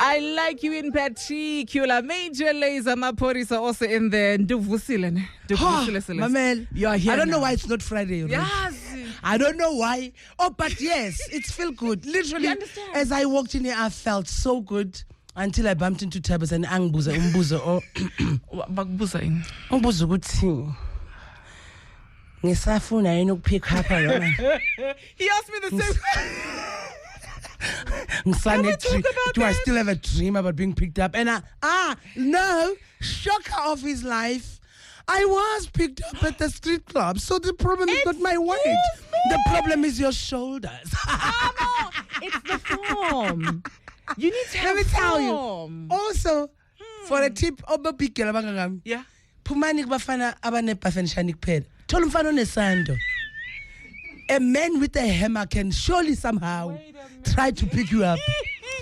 I like you in particular. Major Laser Maporisa also in there. Nduvusile, Mamel, you are here. I don't now. know why it's not Friday. Yes. I don't know why. Oh, but yes, it's feel good. Literally, as I walked in here, I felt so good until I bumped into Tabas and Angbuza Umbuza or Bakbuza in. Umbuza guthi. Ngisafuna yini ukupick up yona. He asked me the same. Do I still have a dream about being picked up? And no, shocker of his life. I was picked up at the street club, so the problem is not my weight. The problem is your shoulders. No, it's the form. You need to have Let me tell you. form. Also, for a tip, Yeah. Pumani bafana abane bafenshani kuphela. Thola umfana onesando. A man with a hammer can surely somehow try to pick you up.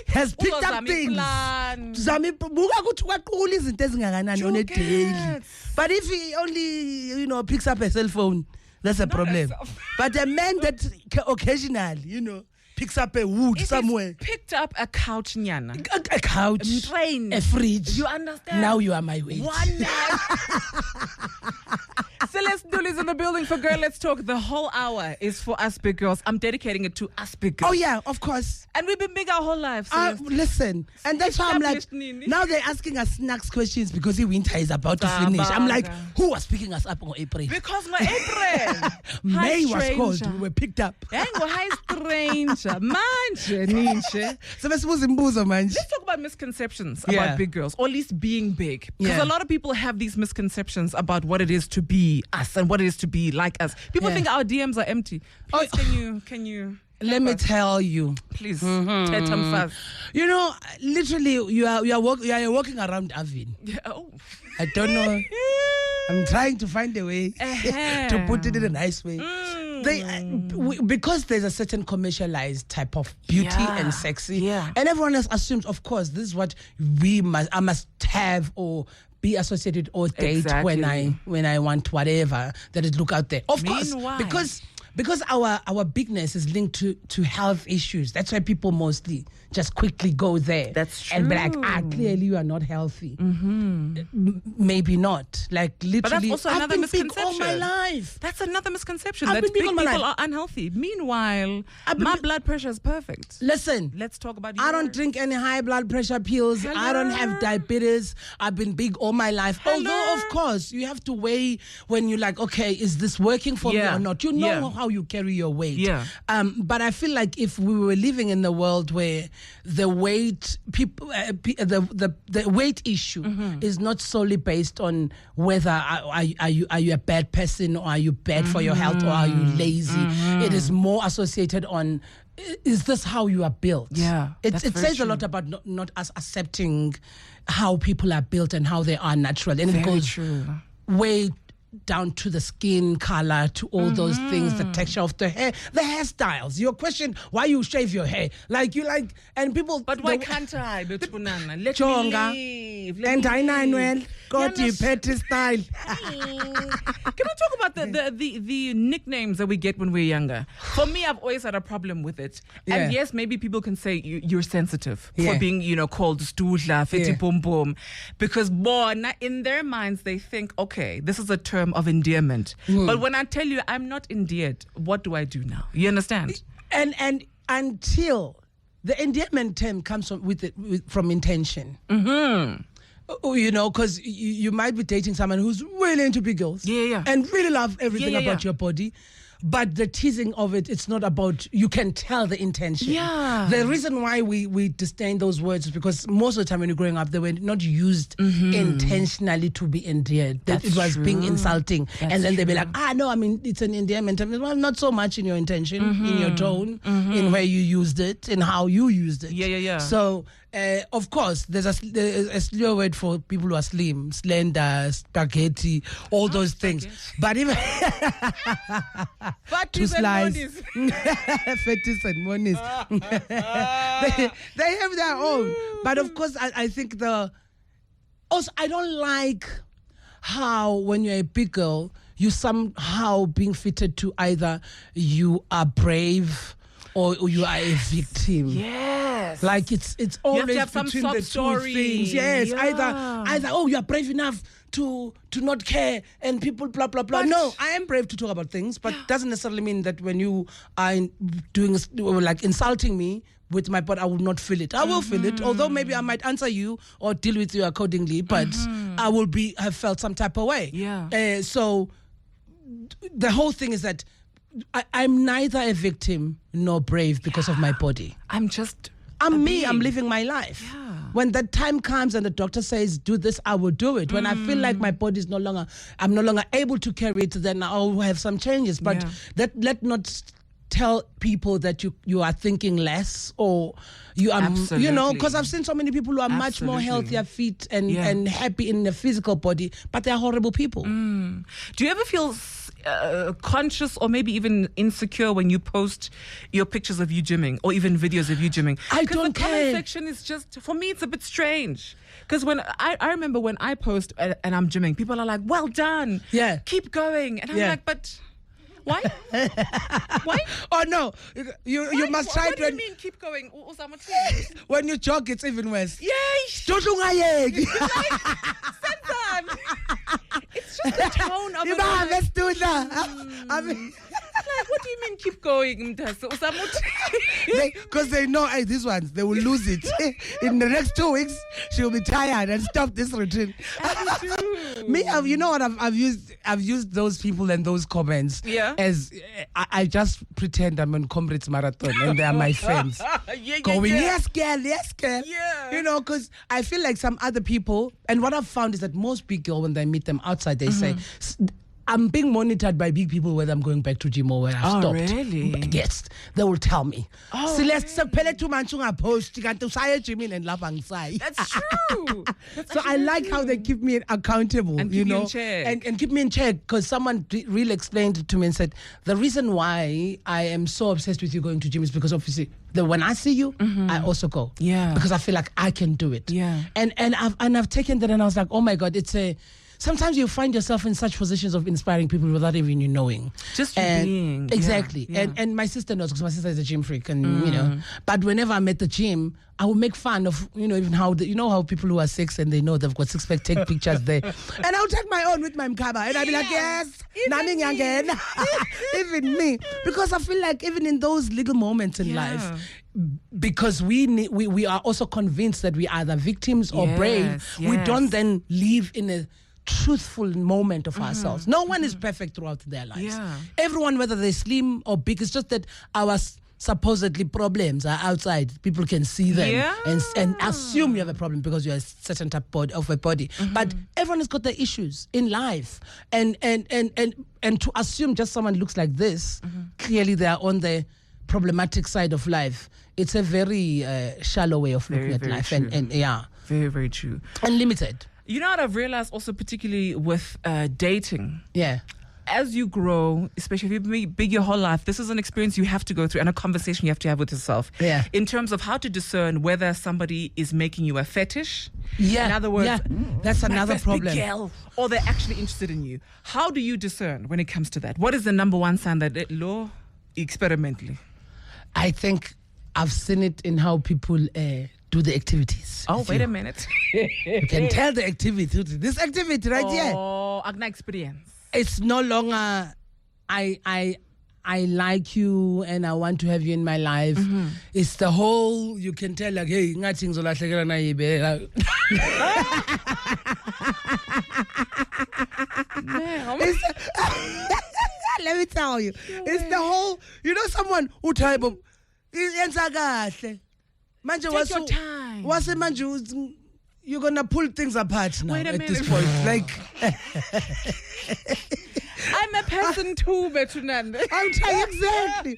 Has picked up things. Zami buka kuthi kwaqhula izinto ezingakanani on a daily. But if he only, picks up a cell phone, that's a problem. But a man that occasionally, picks up a wood somewhere. Picked up a couch, nyana. A couch, train, a fridge. You understand? Now you are my weight. One night. Celeste Ntuli is in the building for Girl Let's Talk. The whole hour is for us big girls. I'm dedicating it to us big girls. Oh yeah, of course. And we've been big our whole lives. Listen, and that's why I'm like, now they're asking us snacks questions because the winter is about to finish. I'm like, who was picking us up on April? Because my April. May was cold. We were picked up. Hi, stranger. Manje, ninje. So let's talk about misconceptions about big girls, or at least being big. Because a lot of people have these misconceptions about what it is to be us and what it is to be like us. People think our DMs are empty. Please, can you? Let me tell you, please. Tell them fast. Literally, you are walking around Avin. Yeah. Oh. I don't know. I'm trying to find a way to put it in a nice way. Because there's a certain commercialized type of beauty and sexy, and everyone else assumes, of course, this is what I must have or be associated or date when I want whatever that is look out there. Of course, because our bigness is linked to health issues. That's why people mostly just quickly go there. That's true. And be like, clearly you are not healthy. Maybe not. Like literally, but that's also another misconception. All my life. That's another misconception. That big people are unhealthy. Meanwhile, my blood pressure is perfect. Listen, let's talk about yours. I don't drink any high blood pressure pills. Hello. I don't have diabetes. I've been big all my life. Hello. Although, of course, you have to weigh when you're like, okay, is this working for me or not? You know how you carry your weight. Yeah. But I feel like if we were living in the world where the weight the weight issue is not solely based on whether are you a bad person or are you bad for your health or are you lazy. It is more associated on, is this how you are built? Yeah, it says a lot about not us accepting how people are built and how they are natural, and it goes way down to the skin color, to all those things, the texture of the hair, the hairstyles. Your question, why you shave your hair? And people... But why can't I? Let me live. And I got you petty style. Can we talk about the nicknames that we get when we're younger? For me, I've always had a problem with it. And yes, maybe people can say you're sensitive for being, called studla, feti pum pum. Because in their minds, they think, okay, this is a term of endearment. But when I tell you I'm not endeared, what do I do now? You understand? And until the endearment term comes from intention. Because you might be dating someone who's really into big girls. And really love everything about your body. But the teasing of it's not about, you can tell the intention. The reason why we disdain those words is because most of the time when you're growing up, they were not used intentionally to be endeared. That it was being insulting. And then they'd be like, it's an endearment. Well, not so much in your intention, in your tone, in where you used it, in how you used it. So, of course, there's a slow word for people who are slim, slender, spaghetti, all those things. But even... Fatis and monies. Fatis and monies. They have their own. But of course, I think also, I don't like how when you're a big girl, you somehow being fitted to either you are brave or you are a victim. Yes. Like it's always you have to have between some the story. two things. Yes. Yeah. Either you are brave enough to not care and people blah blah blah. No, I am brave to talk about things, but doesn't necessarily mean that when you are doing like insulting me with my part, I will not feel it. I will feel it, although maybe I might answer you or deal with you accordingly, but I will have felt some type of way. Yeah. So the whole thing is that I'm neither a victim nor brave because of my body. I'm me. I'm living my life. Yeah. When that time comes and the doctor says, do this, I will do it. When I feel like my body is I'm no longer able to carry it, then I'll have some changes. But let not tell people that you are thinking less or you are, because I've seen so many people who are much more healthier, fit and happy in the physical body, but they're horrible people. Do you ever feel conscious or maybe even insecure when you post your pictures of you gymming or even videos of you gymming? I don't care. The comment section is just, for me, it's a bit strange. Because when I remember when I post and I'm gymming, people are like, well done. Yeah. Keep going. And I'm like, but why? Why? Oh no! You must try to. What do you mean keep going? When you jog, it's even worse. Yes. It's just the tone of it. I mean, like, what do you mean keep going? Because they know, hey, these ones, they will lose it. In the next 2 weeks, she'll be tired and stop this routine. Me, you know what? I've used those people and those comments as I just pretend I'm on Comrades Marathon and they are my friends. Yes, girl. Yeah. You know, because I feel like some other people, and what I've found is that most big girls, when they meet them outside, they say, I'm being monitored by big people whether I'm going back to gym or where I've stopped. Really? Yes, they will tell me. Celeste, That's true. So I like how they keep me accountable, and keep you in check. And keep me in check, because someone really explained it to me and said, the reason why I am so obsessed with you going to gym is because obviously when I see you, I also go. Yeah. Because I feel like I can do it. Yeah. And I've taken that and I was like, oh my God, sometimes you find yourself in such positions of inspiring people without even you knowing. Just being. Exactly. Yeah. And my sister knows, because my sister is a gym freak, and but whenever I'm at the gym, I will make fun of, even how how people who are 6 and they know they've got 6-pack, take pictures there. And I'll take my own with my mkaba and I'll be like, yes, Naming again. Even me. Because I feel like even in those little moments in life, because we are also convinced that we are either victims or brave, we don't then live in a truthful moment of ourselves. No one is perfect throughout their lives. Everyone, whether they're slim or big, it's just that our supposedly problems are outside. People can see them and assume you have a problem because you're a certain type of a body. But everyone has got their issues in life, and to assume just someone looks like this, clearly they are on the problematic side of life. It's a very shallow way of looking at life, true. and very, very true, and limited. You know what I've realized also, particularly with dating? Yeah. As you grow, especially if you've been big your whole life, this is an experience you have to go through and a conversation you have to have with yourself. Yeah. In terms of how to discern whether somebody is making you a fetish. Yeah. In other words, that's another problem. Big girl, or they're actually interested in you. How do you discern when it comes to that? What is the number one sign that law experimentally? I think I've seen it in how people do the activities. Oh, wait a minute. You can tell the activity. This activity right here. Oh, Agna experience. It's no longer I like you and I want to have you in my life. It's the whole, you can tell like, hey, nothing's let me tell you. It's the whole, someone who type of take your time. You're gonna pull things apart now at this point. Like I'm a person too, Betunande. I'm trying, exactly.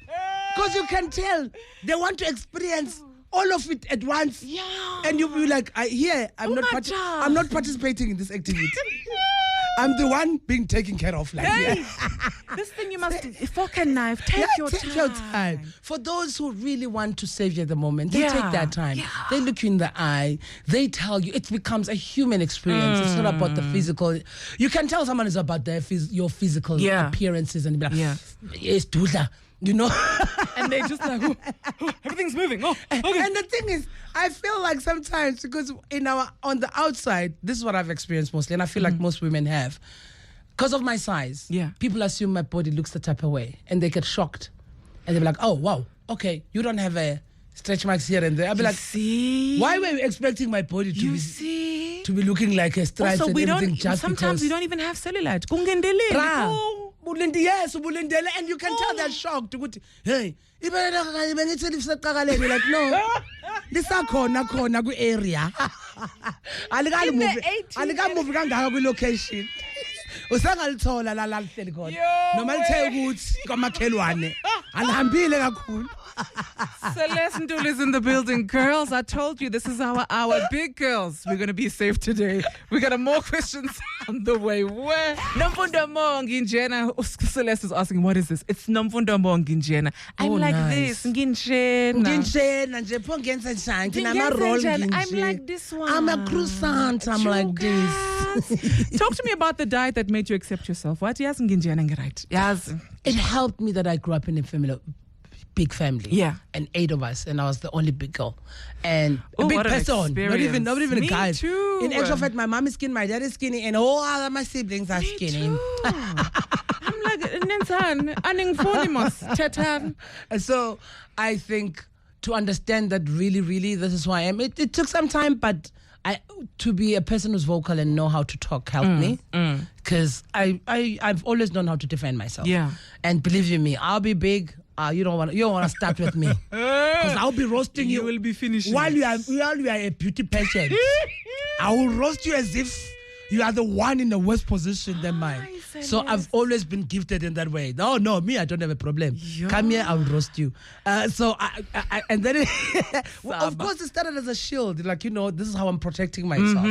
Because you can tell they want to experience all of it at once. Yeah. And you'll be like, I'm not participating in this activity. I'm the one being taken care of. Like, this thing you must fork and knife. Take your time. For those who really want to save you at the moment, they take their time. Yeah. They look you in the eye. They tell you. It becomes a human experience. It's not about the physical. You can tell someone is about your physical appearances and be like, yes, Dula. And they're just like, everything's moving. Oh, okay. And the thing is, I feel like sometimes, because on the outside, this is what I've experienced mostly, and I feel like most women have, because of my size, people assume my body looks the type of way, and they get shocked. And they're like, oh, wow, okay, you don't have a stretch marks here and there. I'll be like, see? Why were you expecting my body to be looking like a stripe and everything just sometimes we don't even have cellulite. Yes, and you can tell they're shocked. Hey, like, no, this is khona ku area. Move location. Usangalithola la lihleli khona. Noma lithe ukuthi kwamakhelwane. Alihambile kakhulu. Celeste Ntuli is in the building. Girls, I told you this is our hour. Big girls, we're going to be safe today. We got more questions on the way. Where? Nomfundo mo nginjena. Celeste is asking, what is this? It's Nomfundo mo nginjena. I'm like this. Nginjena nje pho ngenza njani? Nginama roll nginje. I'm like this one. I'm a croissant. I'm like this. Talk to me about the diet that made you accept yourself. What? Yes, nginjena right. Yes. It helped me that I grew up in a big family. Yeah. And 8 of us, and I was the only big girl. And a big person. Not even a guy. Too. In actual fact, my mom is skinny, my dad is skinny, and all other my siblings are skinny. I'm like, and so I think to understand that really this is who I am. It took some time, but to be a person who's vocal and know how to talk helped me, because I've always known how to defend myself. Yeah. And believe you me, I'll be big. You don't want to start with me, because I'll be roasting you. You will be finishing while you are a beauty patient. I will roast you as if you are the one in the worst position than mine. So I've always been gifted in that way. No, me, I don't have a problem. Come here, I will roast you. So I and then of course it started as a shield, like, this is how I'm protecting myself.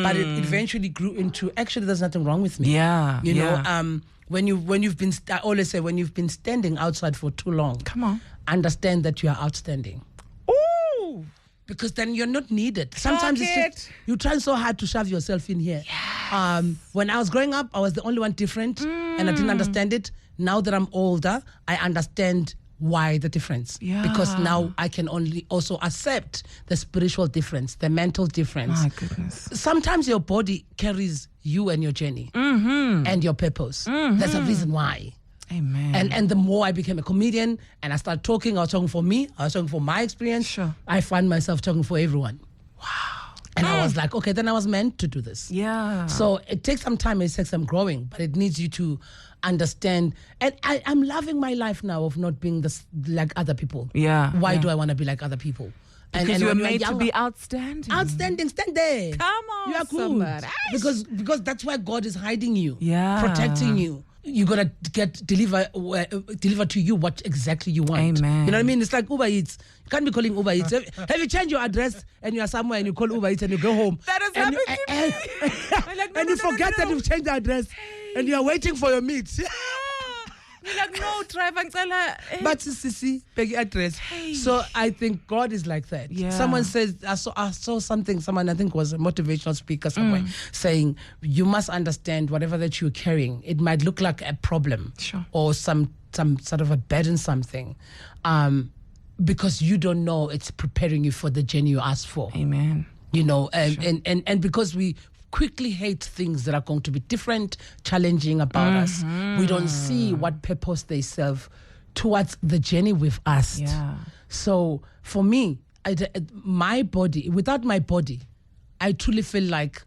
But it eventually grew into, actually there's nothing wrong with me. Yeah. When you've been, I always say, when you've been standing outside for too long, come on, understand that you are outstanding. Ooh. Because then you're not needed. Sometimes it's just, you try so hard to shove yourself in here. Yes. When I was growing up, I was the only one different, and I didn't understand it. Now that I'm older, I understand why the difference. Yeah. Because now I can only also accept the spiritual difference, the mental difference. My goodness. Sometimes your body carries you and your journey and your purpose. There's a reason why. Amen. And the more I became a comedian and I started talking, I was talking for me, I was talking for my experience. Sure. I find myself talking for everyone. Wow. And I was like, okay, then I was meant to do this. Yeah. So it takes some time, it takes some growing, but it needs you to understand. And I'm loving my life now of not being like other people. Yeah. Why do I want to be like other people? Because you're made to be outstanding. Outstanding, stand there. Come on, you are cool. Because that's why God is hiding you, protecting you. You gotta deliver to you what exactly you want. Amen. You know what I mean? It's like Uber Eats. You can't be calling Uber Eats. Have you changed your address and you are somewhere and you call Uber Eats and you go home? That has happened to me. And you forget that you've changed the address and you are waiting for your meat. We're like, no, driver, but Sisi, beg address. Hey. So I think God is like that. Yeah. Someone says, I saw something, someone I think was a motivational speaker somewhere, saying, you must understand whatever that you're carrying, it might look like a problem or some sort of a burden, something, because you don't know it's preparing you for the journey you asked for. Amen. And because we quickly hate things that are going to be different, challenging about us. We don't see what purpose they serve towards the journey we've asked. Yeah. So for me, my body, without my body, I truly feel like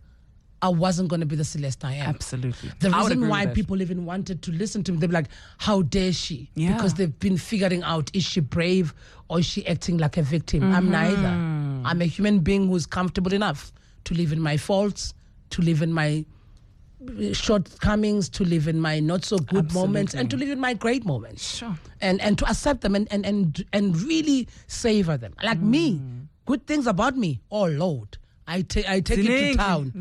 I wasn't going to be the Celeste I am. Absolutely. The reason why people even wanted to listen to me, they're like, how dare she? Yeah. Because they've been figuring out, is she brave or is she acting like a victim? I'm neither. I'm a human being who's comfortable enough to live in my faults, to live in my shortcomings, to live in my not so good moments, and to live in my great moments. Sure. And to accept them and really savor them. Like me, good things about me, oh Lord, I take it to town.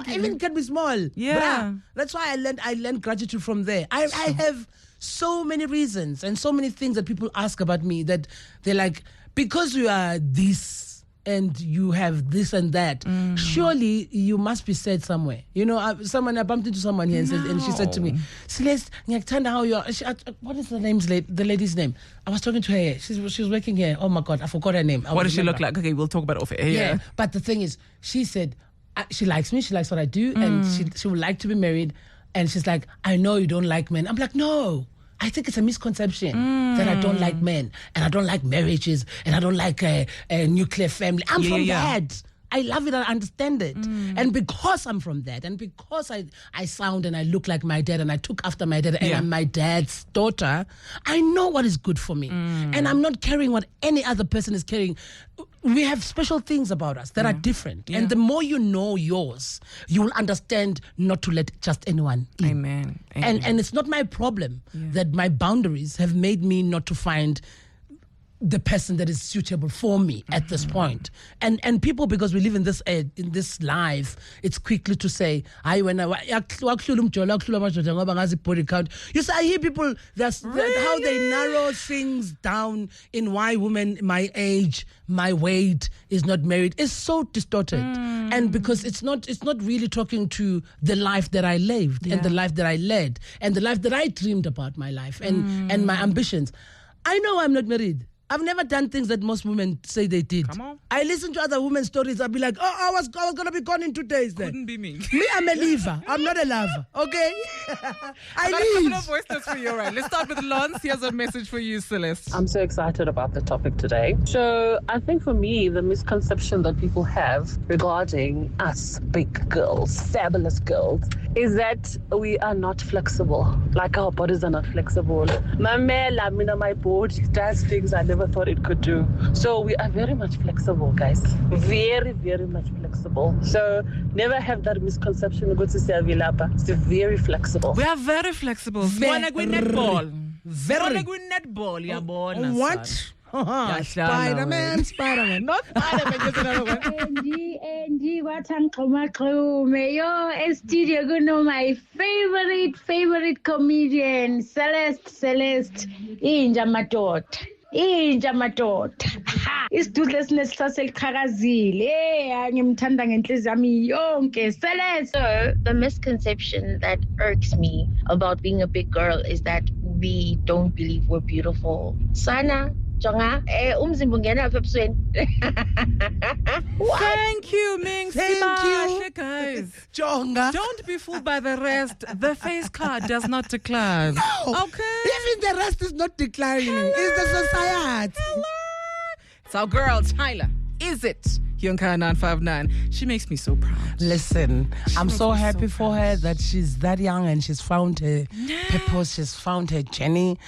Even can be small. Yeah. That's why I learned gratitude from there. I have so many reasons and so many things that people ask about me that they're like, because you are this and you have this and that, surely you must be sad somewhere. You know, I bumped into someone here and she said to me, Celeste, how you are. What is the lady's name? I was talking to her here. She was working here. Oh my God, I forgot her name. What does she look like? Okay, we'll talk about it off air. Yeah, but the thing is, she said she likes me, she likes what I do, and she would like to be married. And she's like, I know you don't like men. I'm like, no. I think it's a misconception that I don't like men, and I don't like marriages, and I don't like a nuclear family. I'm from that. I love it. I understand it. And because I'm from that, and because I sound and I look like my dad, and I took after my dad, and I'm my dad's daughter, I know what is good for me. And I'm not carrying what any other person is carrying. We have special things about us that are different. And the more you know yours, you will understand not to let just anyone in. Amen. And it's not my problem that my boundaries have made me not to find the person that is suitable for me at this point. And people, because we live in this life, it's quickly to say, when you say, I hear people how they narrow things down in why women my age, my weight is not married. It's so distorted. And because it's not really talking to the life that I lived and the life that I led and the life that I dreamed about my life and my ambitions. I know I'm not married. I've never done things that most women say they did. Come on. I listen to other women's stories. I'll be like, I was going to be gone in 2 days then. Couldn't be me. Me, I'm a leaver. I'm not a lover. Okay? I got a couple of voice notes for you. All right. Let's start with Lance. Here's a message for you, Celeste. I'm so excited about the topic today. So I think for me, the misconception that people have regarding us big girls, fabulous girls, is that we are not flexible. Like our bodies are not flexible. My body does things I never thought it could do. So we are very much flexible, guys. Very, very much flexible. So never have that misconception. It's very flexible. We are very flexible. Netball. What? Spider-Man. Not Spider-Man. Just another one. Andy, what studio, you know my favorite comedian, Celeste. Inja madoda. Isitudlesines saseliqhakazile ngimthanda ngenhliziyo yami yonke. Celeste. So the misconception that irks me about being a big girl is that we don't believe we're beautiful. Sana Jonga, umzimba ungena apha ebusweni. Thank you, Ming. Thank you, guys. Jonga. Don't be fooled by the rest. The face card does not decline. No. Okay. Even the rest is not declining. Hello. It's the society. Hello. It's our girl, Tyler. Is it? Yonka 959. She makes me so proud. Listen, I'm so happy for her that she's that young and she's found her purpose, she's found her journey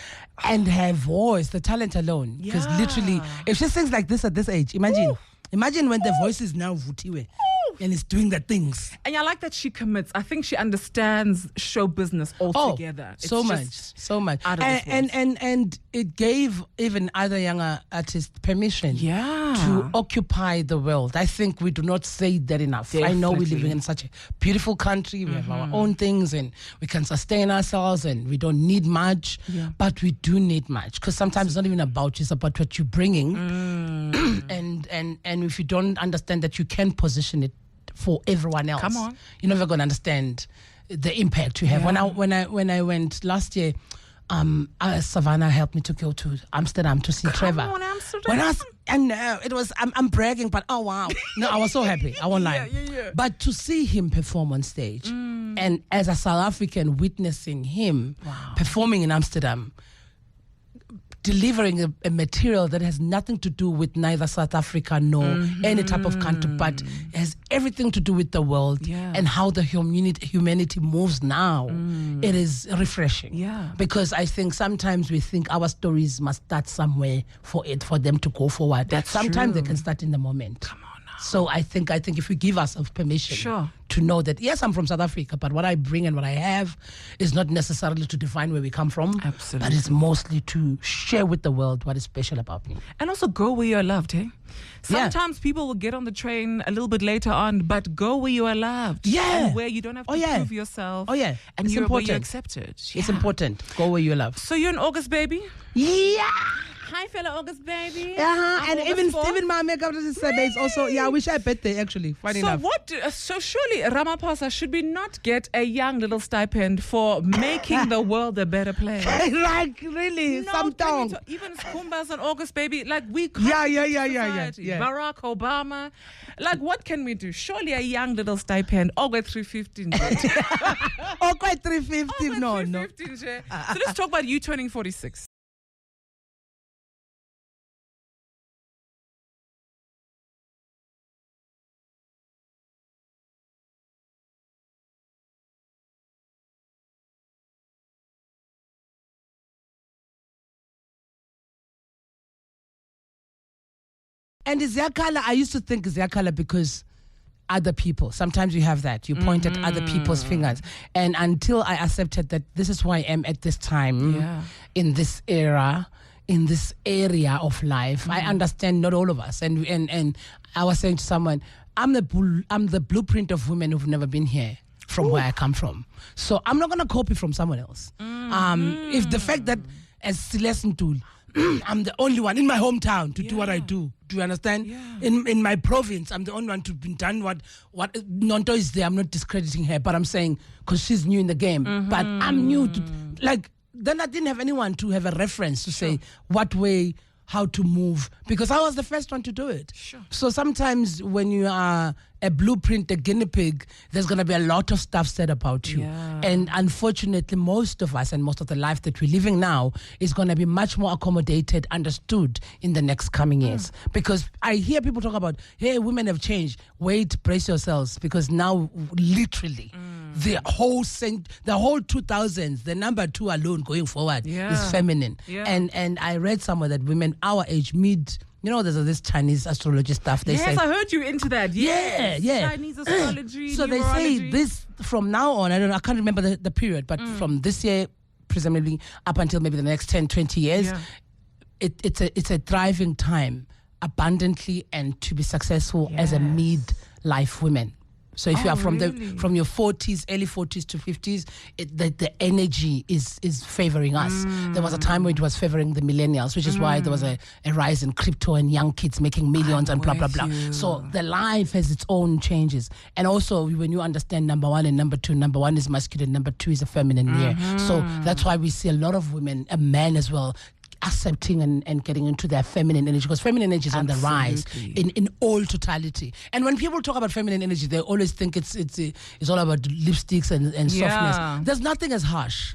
and her voice, the talent alone. Because literally, if she sings like this at this age, imagine when the voice is now vutiwe. And it's doing the things. And I like that she commits. I think she understands show business altogether. So much. And it gave even other younger artists permission to occupy the world. I think we do not say that enough. Definitely. I know we're living in such a beautiful country. We have our own things and we can sustain ourselves and we don't need much. But we do need much. Because sometimes it's not even about you, it's about what you're bringing. And if you don't understand that you can position it for everyone else, you're never going to understand the impact you have. When I went last year, Savannah helped me to go to Amsterdam to see Trevor. It was I'm bragging, but oh wow, no, I was so happy. I won't lie. But to see him perform on stage, and as a South African witnessing him performing in Amsterdam, delivering a material that has nothing to do with neither South Africa nor any type of country, but has everything to do with the world and how the humanity moves now. It is refreshing. Because I think sometimes we think our stories must start somewhere for them to go forward. Sometimes they can start in the moment. Come on now. So I think if we give ourselves permission to know that, yes, I'm from South Africa, but what I bring and what I have is not necessarily to define where we come from. Absolutely. But it's mostly to share with the world what is special about me. And also go where you're loved, hey? Sometimes people will get on the train a little bit later on, but go where you are loved. And where you don't have to prove yourself. And it's where important. you're accepted. It's important. Go where you're loved. So you're in August, baby? Yeah! hi, fellow August baby. And even my makeup is also, we share birthday actually. Funny enough. So surely Ramaphosa, should we not get a young little stipend for making the world a better place? Like really, some tongue. Even Skumbas and August baby, like we can't. Yeah. Barack Obama, like what can we do? Surely a young little stipend. August 315. August 315. No. So let's talk about you turning 46. And is their color? I used to think is their color because other people. Sometimes you have that. You point at other people's fingers. And until I accepted that this is who I am at this time, in this era, in this area of life, I understand not all of us. And I was saying to someone, I'm the blueprint of women who've never been here from where I come from. So I'm not going to copy from someone else. If the fact that as Celeste Ntuli, I'm the only one in my hometown to do what I do. Do you understand? Yeah. In my province, I'm the only one to be done what Nonto is there. I'm not discrediting her, but I'm saying because she's new in the game. But I'm new to, then I didn't have anyone to have a reference to say what way, how to move, because I was the first one to do it. Sure. So sometimes when you are a blueprint, a guinea pig, there's going to be a lot of stuff said about you. Yeah. And unfortunately, most of us and most of the life that we're living now is going to be much more accommodated, understood in the next coming years. Because I hear people talk about, hey, women have changed. Wait, brace yourselves, because now literally the whole 2000s, the number 2 alone going forward is feminine. Yeah. And I read somewhere that women our age, there's this Chinese astrology stuff. They say, I heard you into that. Yeah. Chinese astrology. So they say this from now on. I can't remember the period, but from this year, presumably up until maybe the next 10, 20 years, it's a thriving time, abundantly, and to be successful as a midlife woman. So if you are from your 40s, early 40s to 50s, the energy is favoring us. There was a time when it was favoring the millennials, which is why there was a rise in crypto and young kids making millions and blah, blah, blah. So the life has its own changes. And also when you understand number 1 and number 2, number 1 is masculine, number 2 is a feminine year. So that's why we see a lot of women, a man as well, accepting and getting into their feminine energy, because feminine energy is on the rise in all totality. And when people talk about feminine energy, they always think it's all about lipsticks and softness. There's nothing as harsh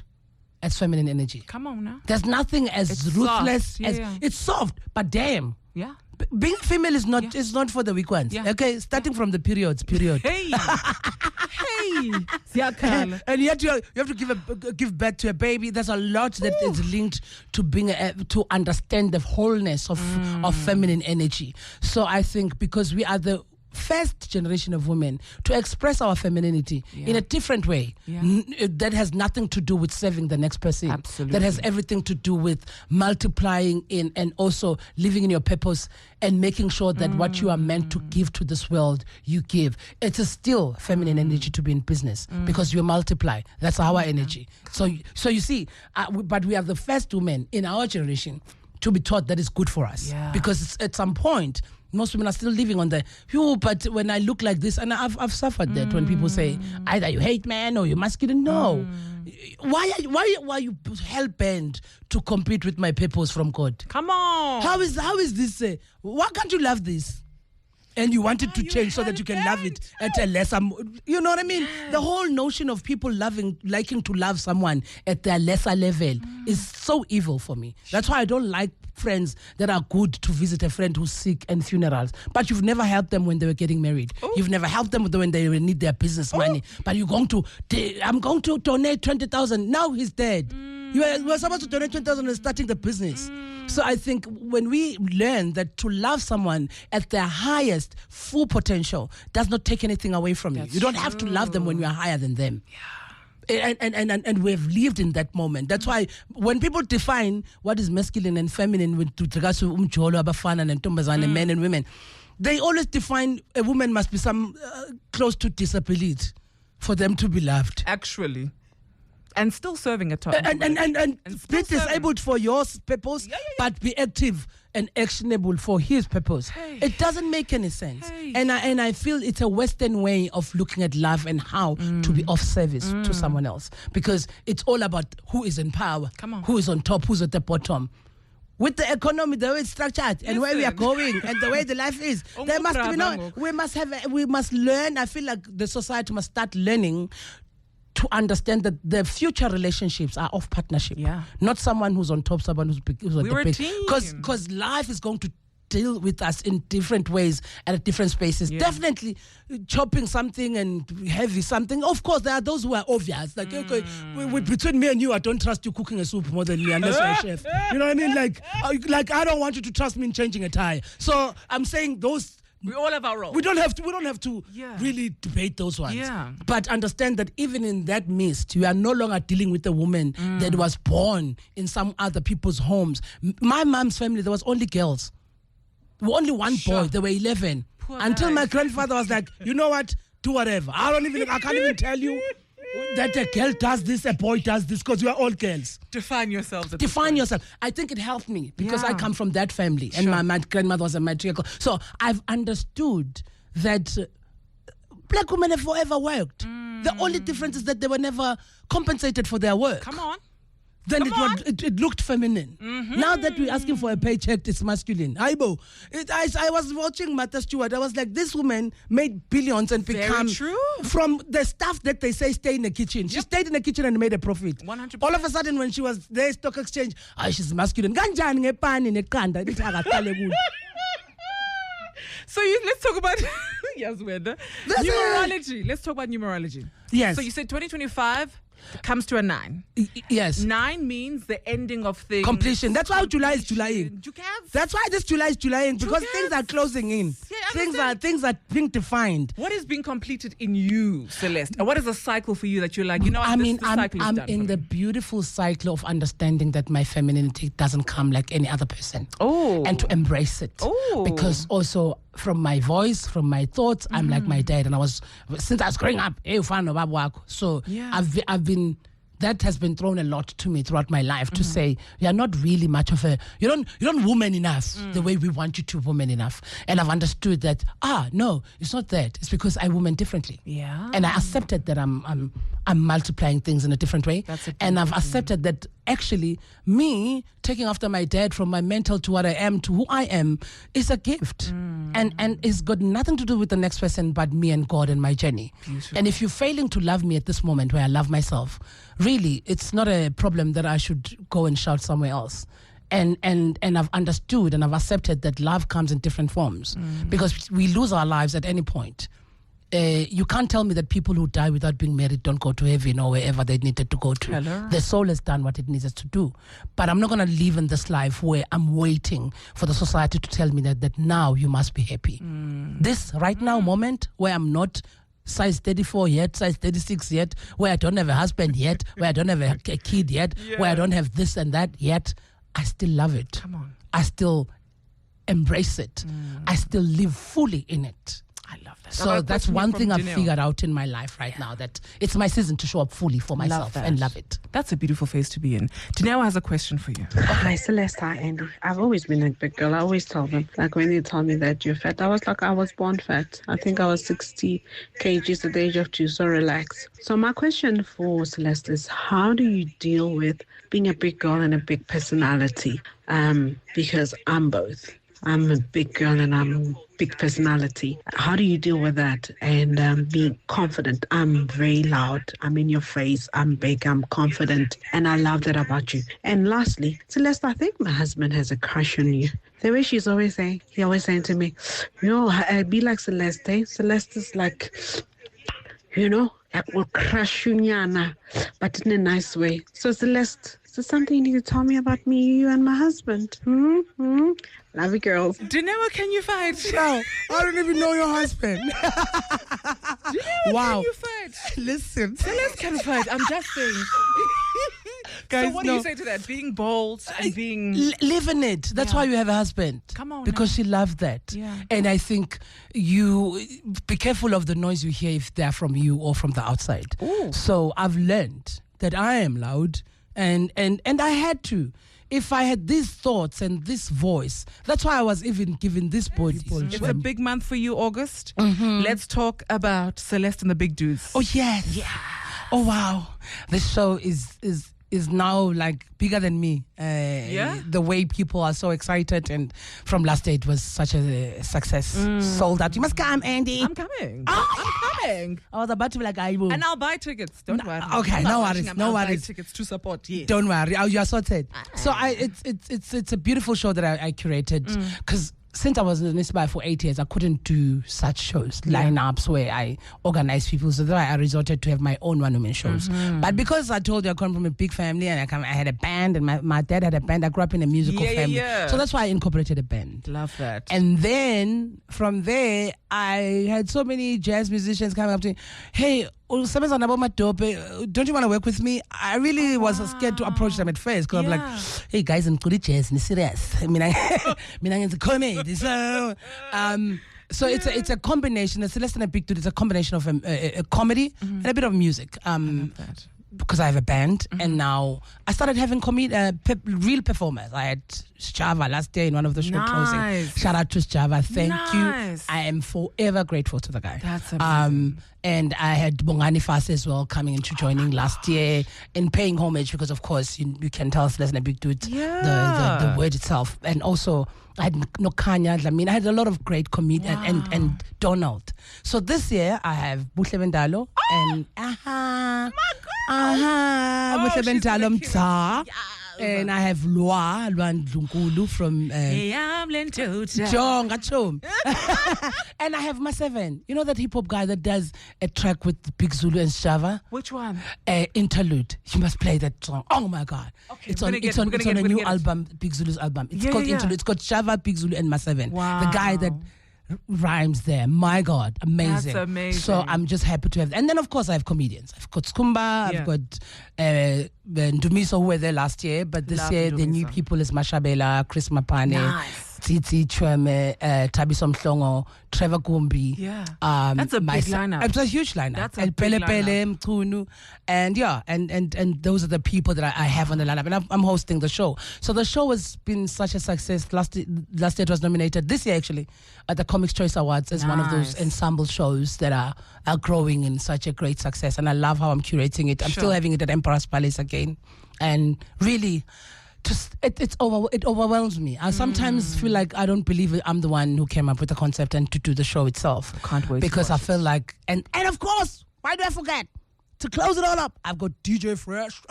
as feminine energy. Come on now. There's nothing as ruthless as it's soft, but damn. Yeah. Being female is not for the weak ones. Yeah. Okay, starting from the period. Hey. And yet you have to give birth to a baby. There's a lot that is linked to being to understand the wholeness of feminine energy. So I think because we are the first generation of women to express our femininity in a different way that has nothing to do with serving the next person. Absolutely. That has everything to do with multiplying in and also living in your purpose and making sure that what you are meant to give to this world, you give. It's still feminine energy to be in business because you multiply. That's our energy. So you see, but we are the first women in our generation to be taught that is good for us. Yeah. Because at some point, most women are still living on but when I look like this, and I've suffered that when people say either you hate men or you're masculine. No. Why are you hell-bent to compete with my purpose from God? Come on. How is this? Why can't you love this? And you want it to change so that you can love it at a lesser, you know what I mean? The whole notion of people liking to love someone at their lesser level is so evil for me. That's why I don't like friends that are good to visit a friend who's sick and funerals, but you've never helped them when they were getting married. Ooh. You've never helped them when they need their business money. But I'm going to donate 20,000. Now he's dead. You were supposed to donate 20,000 and starting the business. So I think when we learn that to love someone at their highest full potential does not take anything away from you. You don't have to love them when you are higher than them. Yeah. And we've lived in that moment. That's why when people define what is masculine and feminine with regards to umjolo, abafana, and tombazane, men and women, they always define a woman must be some close to disability for them to be loved. Actually. And still serving a top. And be disabled for your purpose, but be active and actionable for his purpose. Hey. It doesn't make any sense. Hey. And I feel it's a Western way of looking at love and how to be of service to someone else. Because it's all about who is in power, who is on top, who's at the bottom. With the economy, the way it's structured, and where we are going, and the way the life is, there must be we must learn. I feel like the society must start learning to understand that the future relationships are of partnership. Yeah. Not someone who's on top, someone who's on the base. Because life is going to deal with us in different ways and at different spaces. Yeah. Definitely chopping something and heavy something. Of course, there are those who are obvious. Like, okay, between me and you, I don't trust you cooking a soup more than me unless you're a chef. You know what I mean? Like I don't want you to trust me in changing a tire. So I'm saying those... We all have our roles. We don't have to really debate those ones. Yeah. But understand that even in that midst, you are no longer dealing with a woman that was born in some other people's homes. My mom's family, there was only girls. Only one boy. There were 11. Until my grandfather was like, you know what? Do whatever. I can't even tell you that a girl does this, a boy does this, because we are all girls. Define yourselves. Define yourself. I think it helped me because I come from that family, and my grandmother was a matriarch. So I've understood that black women have forever worked. The only difference is that they were never compensated for their work. Come on. Then it looked feminine. Mm-hmm. Now that we're asking for a paycheck, it's masculine. I was watching Martha Stewart. I was like, this woman made billions and become from the stuff that they say stay in the kitchen. She stayed in the kitchen and made a profit. 100%. All of a sudden, when she was there, stock exchange, she's masculine. So let's talk about numerology. Let's talk about numerology. Yes. So you said 2025 comes to a 9. Yes. 9 means the ending of things. Completion. That's why July is Julying. That's why this July is Julying, because things are closing in. Yeah, things are being defined. What is being completed in you, Celeste? And what is a cycle for you that you're like, I'm in the beautiful cycle of understanding that my femininity doesn't come like any other person. Oh. And to embrace it. Oh. Because also from my voice, from my thoughts, I'm like my dad. And since I was growing up, so I've been, that has been thrown a lot to me throughout my life to say, you're not really much of you don't woman enough the way we want you to woman enough. And I've understood that, no, it's not that. It's because I woman differently. Yeah. And I accepted that I'm multiplying things in a different way. And I've accepted that actually me taking after my dad from my mental to what I am to who I am is a gift. And it's got nothing to do with the next person but me and God and my journey. Beautiful. And if you're failing to love me at this moment where I love myself, really, it's not a problem that I should go and shout somewhere else. And I've understood and I've accepted that love comes in different forms because we lose our lives at any point. You can't tell me that people who die without being married don't go to heaven or wherever they needed to go to. Hello. The soul has done what it needs to do. But I'm not going to live in this life where I'm waiting for the society to tell me that now you must be happy. This right now moment where I'm not size 34 yet, size 36 yet, where I don't have a husband yet, where I don't have a kid yet, where I don't have this and that yet, I still love it. Come on. I still embrace it. I still live fully in it. I love that. So that's one thing I've figured out in my life right now, that it's my season to show up fully for myself and love it. That's a beautiful phase to be in. Janelle has a question for you. Hi, Celeste. Hi, Andy. I've always been a big girl. I always tell them, like when they tell me that you're fat, I was like, I was born fat. I think I was 60 kgs at the age of 2, so relax. So my question for Celeste is, how do you deal with being a big girl and a big personality? Because I'm both. I'm a big girl and I'm a big personality. How do you deal with that and be confident? I'm very loud. I'm in your face. I'm big. I'm confident. And I love that about you. And lastly, Celeste, I think my husband has a crush on you. The way he always saying to me, I'd be like Celeste. Eh? Celeste is like, I will crush you, Nyana, but in a nice way. So Celeste, is there something you need to tell me about me, you and my husband? Love you, girls. Janelle, can you fight? No, I don't even know your husband. Janelle, can you fight? Listen. Celeste can fight. I'm just saying. Guys, so what do you say to that? Being bold and being... Live in it. That's why you have a husband. Come on. Because she loves that. Yeah. And I think you... Be careful of the noise you hear if they're from you or from the outside. Ooh. So I've learned that I am loud, and I had to. If I had these thoughts and this voice, that's why I was even given this body. It's a big month for you, August. Mm-hmm. Let's talk about Celeste and the Big Dudes. Oh, yes. Yeah. Oh, wow. This show is now like bigger than me. The way people are so excited, and from last year it was such a success. Sold out. You must come, Andy. I'm coming. I'm coming. I was about to be like, I will. And I'll buy tickets. Don't worry. Okay, no worries. No worries. Buy tickets to support. Yes. Don't worry. You are sorted. So it's a beautiful show that I curated, because since I was in Nisba for 8 years, I couldn't do such shows, lineups where I organize people. So that's why I resorted to have my own one-woman shows. But because I told you I come from a big family, and I had a band, and my dad had a band. I grew up in a musical family. Yeah. So that's why I incorporated a band. Love that. And then from there, I had so many jazz musicians coming up to me. Hey, don't you want to work with me? I really was scared to approach them at first, because I'm like, hey guys, I'm good at jazz, and serious. I mean, it's a comedy. So it's a combination. The Celeste and the Big Dude is a combination of a comedy and a bit of music. I love that. Because I have a band, and now I started having real performers. I had Java last year in one of the show closing. Shout out to Java. Thank you. I am forever grateful to the guy. That's amazing. And I had Bongani Fast as well coming into joining last year and paying homage, because of course you can tell Celeste and a Big Dude the word itself. And also I had Nokanya. I mean, I had a lot of great comedians and Donald. So this year I have Buhle Bendalo and and I have Lwa Ndlunkulu from Jong. And I have Ma7. You know that hip hop guy that does a track with Big Zulu and Shava? Which one? Interlude. You must play that song. Oh my God. Okay, it's on a new album, Big Zulu's album. It's called Interlude. It's called Shava, Big Zulu and Ma7. Wow. The guy that rhymes there. My God, amazing. That's amazing. So I'm just happy to have. And then of course I have comedians. I've got Skumba. I've got Ndumiso, who were there last year, but this year the new people is Mashabela, Chris Mapane. Nice. Titi Chweme, Tabiso Mhlongo, Trevor Gumbi. Yeah. That's a big lineup. It's a huge lineup. That's a big lineup. Mkunu. And those are the people that I have on the lineup. And I'm hosting the show. So the show has been such a success. Last year it was nominated, this year actually, at the Comics Choice Awards as one of those ensemble shows that are growing in such a great success. And I love how I'm curating it. I'm still having it at Emperor's Palace again. And really, it overwhelms me. I sometimes feel like I don't believe I'm the one who came up with the concept and to do the show itself. I can't wait. Because I feel like, and of course, why do I forget? To close it all up, I've got DJ Fresh.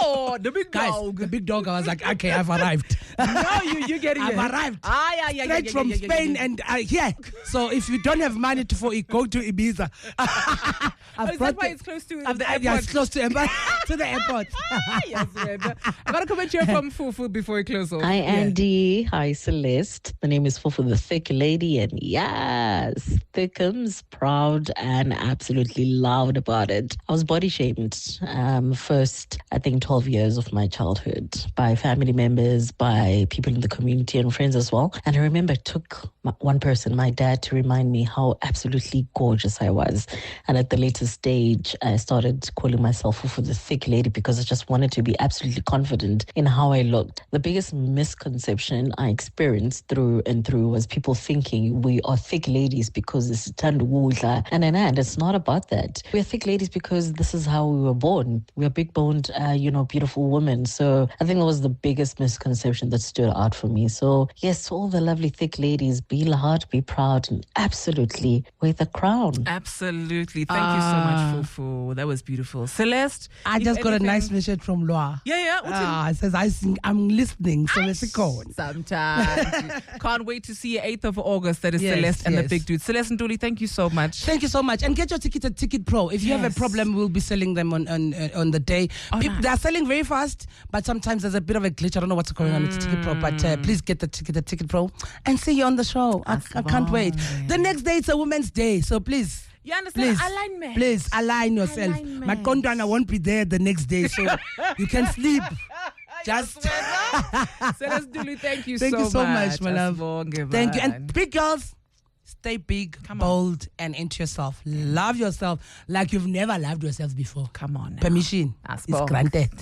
Oh, the big dog. The big dog. I was like, okay, I've arrived. No, you're getting it. I've arrived. Yeah. Straight from Spain and here. So if you don't have money for it, go to Ibiza. Is that why it's close to the airport? Yeah, it's close to the airport. Yes, man. I got a comment here from Fufu before we close off. Hi, Andy. Hi, Celeste. The name is Fufu, the thick lady. And yes, Thickums, proud and absolutely loud about it. I was body shamed first, I think, 12 years of my childhood by family members, by people in the community and friends as well. And I remember it took one person, my dad, to remind me how absolutely gorgeous I was. And at the later stage, I started calling myself Fufu the thick lady because I just wanted to be absolutely confident in how I looked. The biggest misconception I experienced through and through was people thinking we are thick ladies because it's tandukudla. And it's not about that. We're thick ladies because this is how we were born. We are big-boned, beautiful women. So I think that was the biggest misconception that stood out for me. So yes, all the lovely thick ladies, be loud, be proud, and absolutely wear the crown. Absolutely. Thank you so much, Fufu. That was beautiful. Celeste? I just got a nice message from Loa. Yeah. It says, I'm listening. So let's go. Sometimes. Can't wait to see you 8th of August. That is Celeste and the Big Dude. Celeste Ntuli, thank you so much. Thank you so much. And get your ticket at Ticket Pro. If you have a problem, we'll be selling them on the day. Nice. They're selling very fast, but sometimes there's a bit of a glitch. I don't know what's going on with Ticket Pro, but please get the ticket at Ticket Pro and see you on the show. I can't wait. The next day, it's a Women's Day, so please. You understand? Alignment. Please align yourself. My Kondwana won't be there the next day, so you can sleep. Just Celeste Ntuli, thank you so much, my love. Thank you. And big girls, Stay big, bold, and into yourself. Love yourself like you've never loved yourself before. Come on now. Permission is granted.